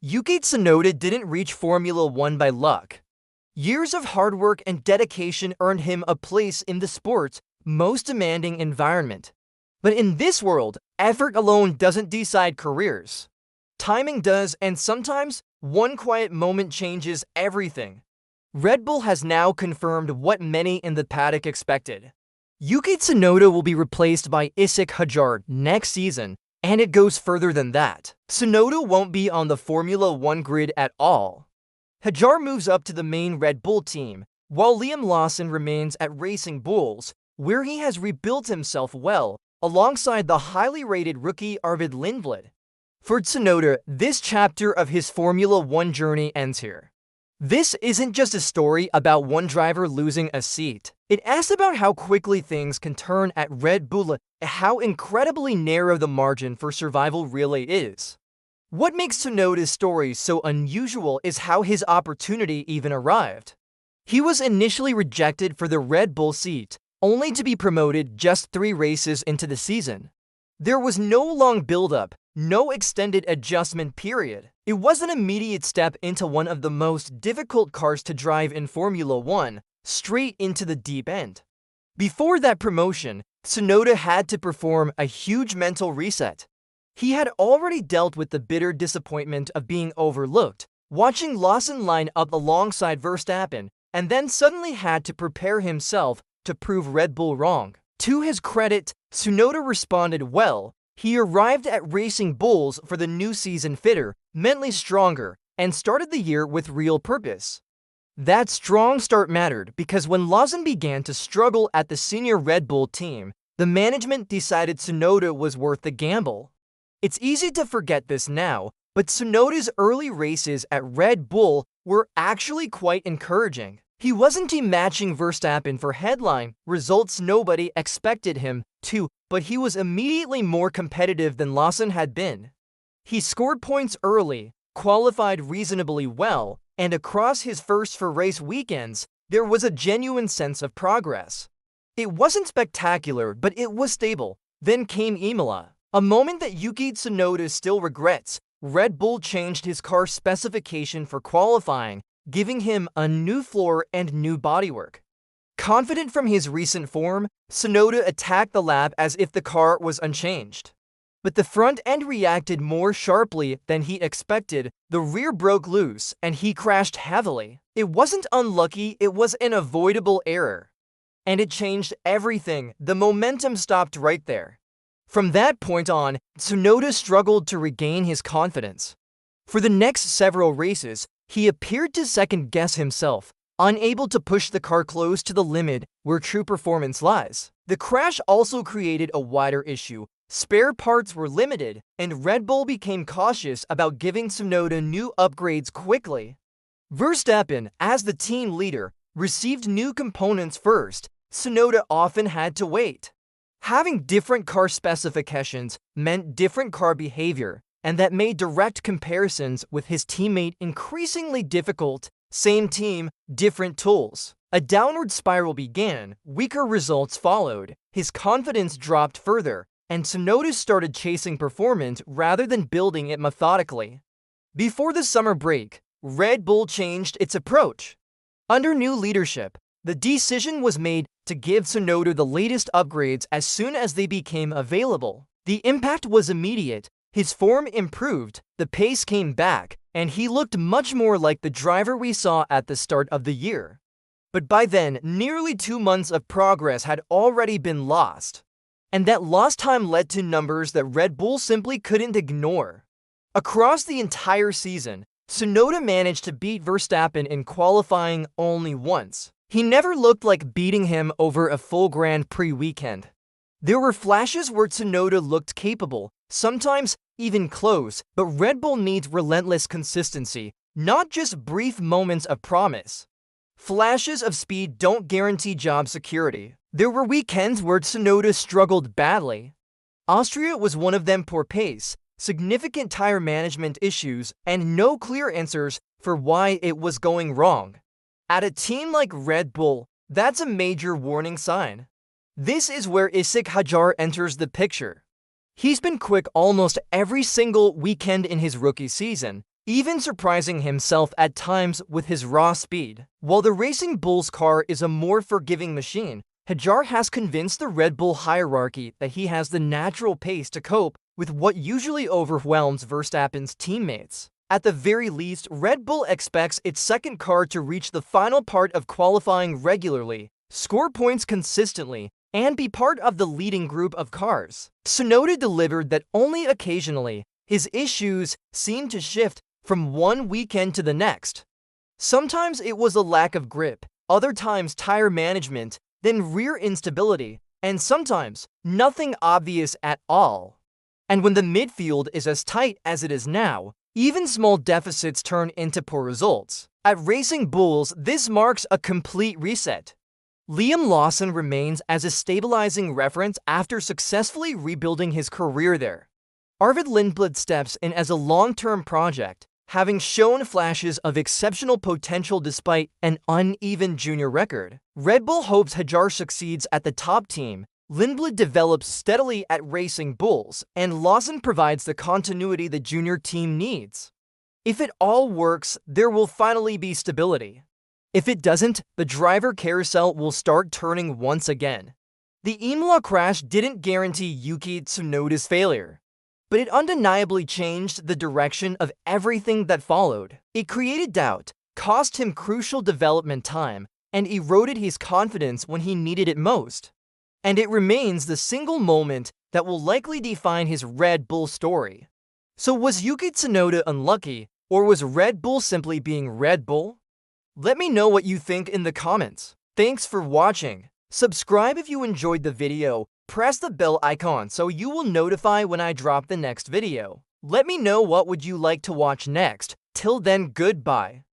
Yuki Tsunoda didn't reach Formula One by luck. Years of hard work and dedication earned him a place in the sport's most demanding environment. But in this world, effort alone doesn't decide careers. Timing does, and sometimes one quiet moment changes everything. Red Bull has now confirmed what many in the paddock expected. Yuki Tsunoda will be replaced by Isack Hadjar next season, and it goes further than that. Tsunoda won't be on the Formula One grid at all. Hadjar moves up to the main Red Bull team, while Liam Lawson remains at Racing Bulls, where he has rebuilt himself well, alongside the highly rated rookie Arvid Lindblad. For Tsunoda, this chapter of his Formula One journey ends here. This isn't just a story about one driver losing a seat. It asks about how quickly things can turn at Red Bull, and how incredibly narrow the margin for survival really is. What makes Tsunoda's story so unusual is how his opportunity even arrived. He was initially rejected for the Red Bull seat, only to be promoted just 3 races into the season. There was no long build-up, no extended adjustment period. It was an immediate step into one of the most difficult cars to drive in Formula One, straight into the deep end. Before that promotion, Tsunoda had to perform a huge mental reset. He had already dealt with the bitter disappointment of being overlooked, watching Lawson line up alongside Verstappen, and then suddenly had to prepare himself to prove Red Bull wrong. To his credit, Tsunoda responded well. He arrived at Racing Bulls for the new season fitter, mentally stronger, and started the year with real purpose. That strong start mattered because when Lawson began to struggle at the senior Red Bull team, the management decided Tsunoda was worth the gamble. It's easy to forget this now, but Tsunoda's early races at Red Bull were actually quite encouraging. He wasn't matching Verstappen for headline results. Nobody expected him to, but he was immediately more competitive than Lawson had been. He scored points early, qualified reasonably well, and across his first 4 race weekends, there was a genuine sense of progress. It wasn't spectacular, but it was stable. Then came Imola, a moment that Yuki Tsunoda still regrets. Red Bull changed his car specification for qualifying, giving him a new floor and new bodywork. Confident from his recent form, Tsunoda attacked the lap as if the car was unchanged. But the front end reacted more sharply than he expected. The rear broke loose, and he crashed heavily. It wasn't unlucky, it was an avoidable error. And it changed everything. The momentum stopped right there. From that point on, Tsunoda struggled to regain his confidence. For the next several races, he appeared to second-guess himself, unable to push the car close to the limit where true performance lies. The crash also created a wider issue. Spare parts were limited, and Red Bull became cautious about giving Tsunoda new upgrades quickly. Verstappen, as the team leader, received new components first. Tsunoda often had to wait. Having different car specifications meant different car behavior, and that made direct comparisons with his teammate increasingly difficult. Same team, different tools. A downward spiral began, weaker results followed, his confidence dropped further, and Tsunoda started chasing performance rather than building it methodically. Before the summer break, Red Bull changed its approach. Under new leadership, the decision was made to give Tsunoda the latest upgrades as soon as they became available. The impact was immediate. His form improved, the pace came back, and he looked much more like the driver we saw at the start of the year. But by then, nearly 2 months of progress had already been lost. And that lost time led to numbers that Red Bull simply couldn't ignore. Across the entire season, Tsunoda managed to beat Verstappen in qualifying only once. He never looked like beating him over a full Grand Prix weekend. There were flashes where Tsunoda looked capable, sometimes even close, but Red Bull needs relentless consistency, not just brief moments of promise. Flashes of speed don't guarantee job security. There were weekends where Tsunoda struggled badly. Austria was one of them. Poor pace, significant tire management issues, and no clear answers for why it was going wrong. At a team like Red Bull, that's a major warning sign. This is where Isack Hadjar enters the picture. He's been quick almost every single weekend in his rookie season, even surprising himself at times with his raw speed. While the Racing Bull's car is a more forgiving machine, Hadjar has convinced the Red Bull hierarchy that he has the natural pace to cope with what usually overwhelms Verstappen's teammates. At the very least, Red Bull expects its second car to reach the final part of qualifying regularly, score points consistently, and be part of the leading group of cars. Tsunoda delivered that only occasionally. His issues seemed to shift from one weekend to the next. Sometimes it was a lack of grip, other times tire management, then rear instability, and sometimes nothing obvious at all. And when the midfield is as tight as it is now, even small deficits turn into poor results. At Racing Bulls, this marks a complete reset. Liam Lawson remains as a stabilizing reference after successfully rebuilding his career there. Arvid Lindblad steps in as a long-term project, having shown flashes of exceptional potential despite an uneven junior record. Red Bull hopes Hadjar succeeds at the top team, Lindblad develops steadily at Racing Bulls, and Lawson provides the continuity the junior team needs. If it all works, there will finally be stability. If it doesn't, the driver carousel will start turning once again. The Imola crash didn't guarantee Yuki Tsunoda's failure, but it undeniably changed the direction of everything that followed. It created doubt, cost him crucial development time, and eroded his confidence when he needed it most. And it remains the single moment that will likely define his Red Bull story. So was Yuki Tsunoda unlucky, or was Red Bull simply being Red Bull? Let me know what you think in the comments. Thanks for watching. Subscribe if you enjoyed the video. Press the bell icon so you will notify when I drop the next video. Let me know what would you like to watch next. Till then, goodbye.